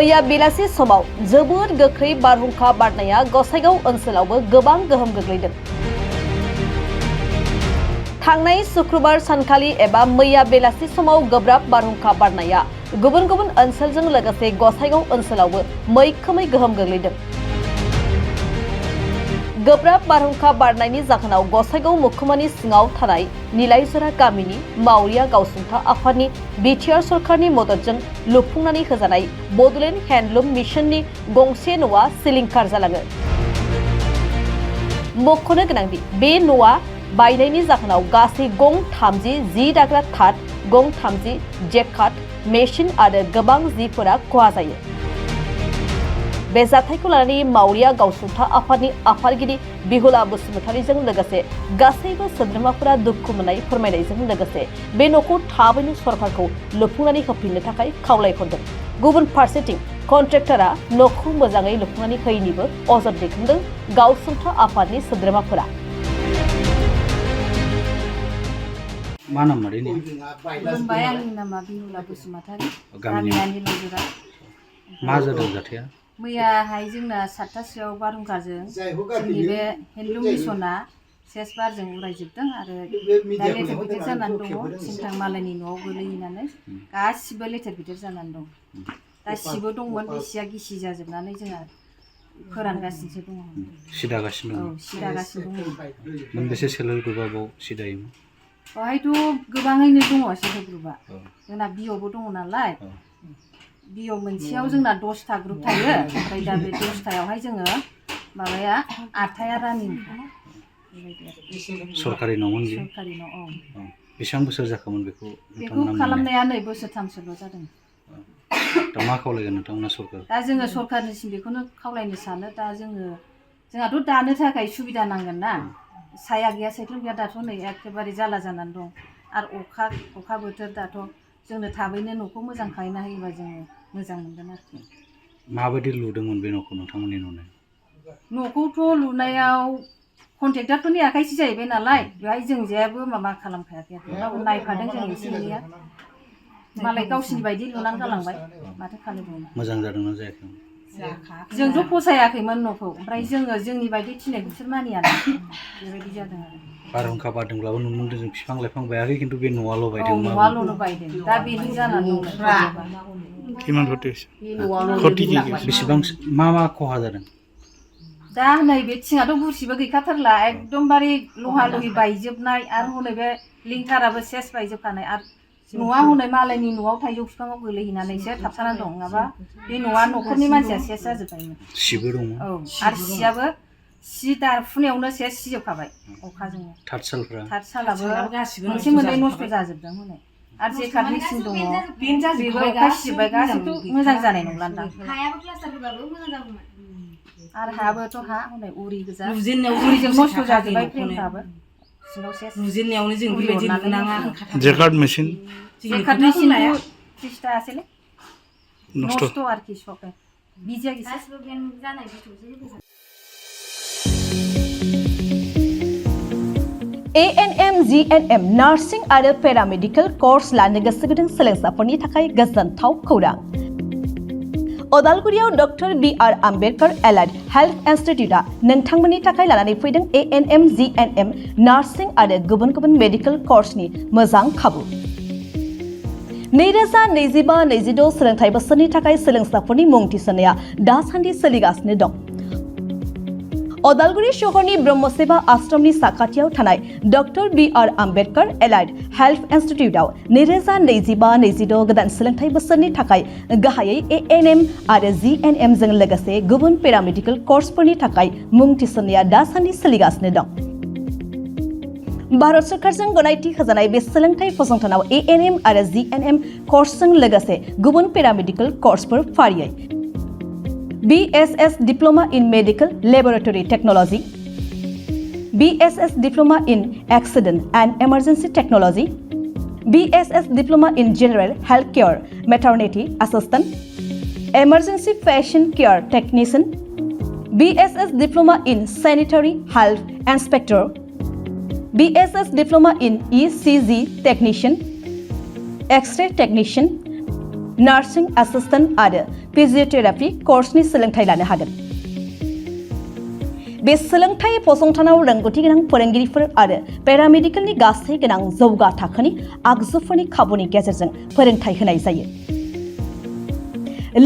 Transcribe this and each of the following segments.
मैया बेलासि समाव जोबोद गोख्रै बारहुंखा बारनाया गसाइगाव ओनसोलावबो गोबां गोहोम गोग्लैदों। थांनाय शुक्रबार सानखालि एबा मैया बेलासि समाव गोब्राब बारहुंखा बारनाया गुबुन गुबुन ओनसोलजों लोगोसे गसाइगाव ओनसोलावबो मैखोमै गोहोम गोग्लैदों। गोब्राब बारहुंखा बारनायनि जाहोनाव गसाइगाव महकुमानि सिङाव थानाय निलायजरा गामिनि मावरिया गावसुंथा आफादनि बिटिआर सरकारनि मददजों लुफुंनानै होजानाय बड'लेण्ड हेन्डलुम मिशननि गंसे न'आ सिलिंखार जालाङो। मख'नो गोनांदि बे न'आ बायनायनि जाहोनाव गासै गं 30 जि दाग्रा थाट, गं 30 जेकाट, मेसिन आरो गोबां जिफोरा खहा जायो। बे जाथायखौ लानानै मावरिया गावसुंथा आफादनि आफादगिरि बिहुला बसुमतारीजों लोगोसे गासैबो सोद्रोमाफोरा दुखु मोननाय फोरमायनायजों लोगोसे बे न'खौ थाबैनो सरकारखौ लुफुंनानै होफिननो थाखाय खावलायहरदों। गुबुन फारसेथिं कन्ट्रेक्टरा न'खौ मोजाङै लुफुंनानै होयैनिबो अजद दैखांदों गावसुंथा आफादनि सोद्रोमाफोरा। मा नाम मादैनि? खुलुमबाय, आंनि नामा बिहुला बसुमतारी, गामिया निलायजरा। मा जादों जाथाया? मैयाहाय जोंना 7थासोआव बारहुंखाजों जोंनि बे हेन्डलुम मिशना सेस बारजों उरायजोबदों आरो दा लेथेर फेथेर जानानै दङ। सिंथां मालायनि न'आव गोलैहैनानै गासिबो लेथेर फेथेर जानानै दं। दा सिबो दंमोन, बे सिया गिसि जाजोबनानै जोंहा फोरानगासिनोसो दङ। सिदागासिनो दङ? औ, सिदागासिनो दङ। मोनबेसे सेल्फ हेल्प ग्रुपआव सिदायोमोन? बेवहायथ' गोबाङैनो दङ सेल्फ हेल्प ग्रुपआ। जोंना बिअ'बो दङ नालाय। बिअ मोनसेयाव जोंना 10था ग्रुप थायो, ओमफ्राय दा बे 10थायावहाय जोङो माबाया 8थाया रानिं। सरकारि न'मोन बियो? सरकारि न', औ। बेसेबां बोसोर जाखोमोन बेखौ खालामनाया? नै बोसोरथामसोल' जादों। दा मा खावलायगोन नोंथांमोना सरकार? दा जोङो सरकारनिसिम बेखौनो खावलायनो सानो, दा जोंहाथ' दानो थाखाय सुबिदा नांगोन ना। साया गैया, सायख्लुम गैया, दाथ' नै एखेबारे जारला जानानै दं। आरो अखा बोथोर, दाथ' जोंनो थाबैनो न'खौ मोजां खालामना होयोबा जोङो मोजां मोनगोन आरोखि। माबायदि लुदोंमोन बे न'खौ नोंथांमोननि नुनायाव? न'खौथ' लुनायाव कन्ट्रेक्टरफोरनि आखाइसो जाहैबाय नालाय, बेहाय जों जेबो माबा खालामखायाखै आरो नायफादों जों एसे एनैया। मालाय गावसिनि बायदि लुनानै गालांबाय, माथो खालामबावनो। मोजां जादोंना जायाखैमोन? जोंथ' फसायाखैमोन न'खौ, ओमफ्राय जोङो जोंनि बायदि थिनायखौ बिसोर मानियाना, बेबायदि जादों आरो। बारहुंखा बारदोंब्लाबो नुनो मोनदों जों बिफां लाइफां बायाखै, खिन्थु बे न'आल' बायदों। औ, न'आल' बायदों। दा बेनो जानानै दं। बेसेबां मा खहा जादों? दा नै बे थिङाथ' गुरसिबो गैखाथारला, एकदमबारे लहा लहि बायजोबनाय, आरो हनै बे लिंथाराबो सेस बायजोबखानाय, आरो न'आ हनै मालायनि न'आव थाइजौ बिफाङाव गोलैहैनानैसो थाबथानानै दं। नङाबा बे न'आ न'खरनि मानसिया सेस जाजोबबायमोन। सिबो दङ? औ, आरो सियाबो सि दाफुनायावनो सेस सिजोबखाबाय अखाजोंनो। थाथसालाबो मोनसे मोननै नस्थ' जाजोबदों हनै। आरो जेकाट मेचिन दङ, बेबो अखा सिजोबबाय, गासिबो मोजां जानाय नंला दा। आरो हायाबोथ' हनै उरि गोजा, उरिजों नस्थ' जाजोबबाय फ्रेमफ्राबो। नुजेननायावनो जों बेबायदि नुनाङा। जेकाट मेचिन? जेकाट मेचिना 30थासोलै नस्थ' आरोखि सब बिदिया गासिबो जानाय बुस्थु। ANM GNM नार्सिं आरो पेरामेडिकेल कर्स लानो गोसो गुदुं सोलोंसाफोरनि थाखाय गोजोनथाव खौरां। अदालगुरियाव doctor BR Ambedkar allied health इन्स्टिट्यूटआ नोंथांमोननि थाखाय लानानै फैदों ANM GNM नार्सिं आरो गुबुन गुबुन मेडिकेल कर्सनि मोजां खाबु। 2025-26 सोलोंथाइ बोसोरनि थाखाय सोलोंसाफोरनि मुं थिसननाया दासान्दि सोलिगासिनो दं। अदालगुरि सहरनि ब्रह्मसेबा आश्रमनि साखाथियाव थानाय doctor BR Ambedkar allied health इन्स्टिट्यूटआव 2025-26 गोदान सोलोंथाइ बोसोरनि थाखाय गाहायै ANM आरो GNM जों लोगोसे गुबुन पेरामेडिकेल कर्सफोरनि थाखाय मुं थिसननाया दासान्दि सोलिगासिनो दं। भारत सरकारजों गनायथि होजानाय बे सोलोंथाइ फसंथानाव ANM आरो GNM कर्सजों लोगोसे गुबुन पेरामेडिकेल कर्सफोर फारियै BSS Diploma in Medical Laboratory Technology, BSS Diploma in Accident and Emergency Technology, BSS Diploma in General Healthcare Maternity Assistant, Emergency Patient Care Technician, BSS Diploma in Sanitary Health Inspector, BSS Diploma in ECG Technician, X-ray Technician, Nursing Assistant आरो फिजियोथेरापि कर्सनि सोलोंथाइ लानो हागोन। बे सोलोंथाइ फसंथानाव रोंगौथि गोनां फोरोंगिरिफोर आरो पेरामेडिकेलनि गासै गोनां जौगा थाखोनि आगजुफोरनि खाबुनि गेजेरजों फोरोंथाइ होनाय जायो।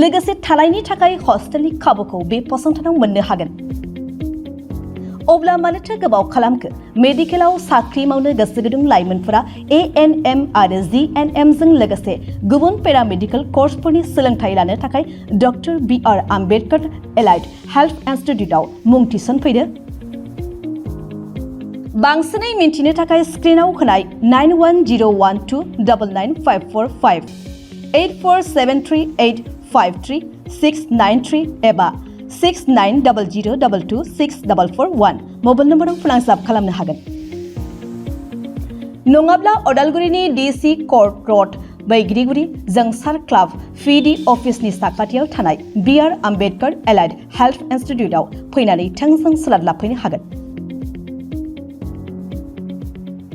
लोगोसे थानायनि थाखाय हस्टेलनि खाबुखौ बे फसंथानाव मोननो हागोन। अब्ला मानोथो गोबाव खालामखो? मेडिकेलाव साख्रि मावनो गोसो गुदुं लाइमोनफोरा ANM आरो GNM जों लोगोसे गुबुन पेरामेडिकेल कर्सफोरनि सोलोंथाइ लानो थाखाय doctor B.R. Ambedkar allied health इन्स्टिट्यूटआव मुं थिसनफैदो। बांसिनै मिन्थिनो थाखाय स्क्रिनाव होनाय 9101299545 8473853 एबा 6900226441 मबाइल नम्बराव फोनांजाब खालामनो हागोन। नङाब्ला अदालगुरिनि DC कोर्ट रोड बैग्रिगुरि जोंसार क्लाब PD अफिसनि साखाथियाव थानाय B.R. आम्बेडकर एलाइड हेल्थ इन्स्टिट्यूटआव फैनानै थोंजों सोलाद लाफैनो हागोन।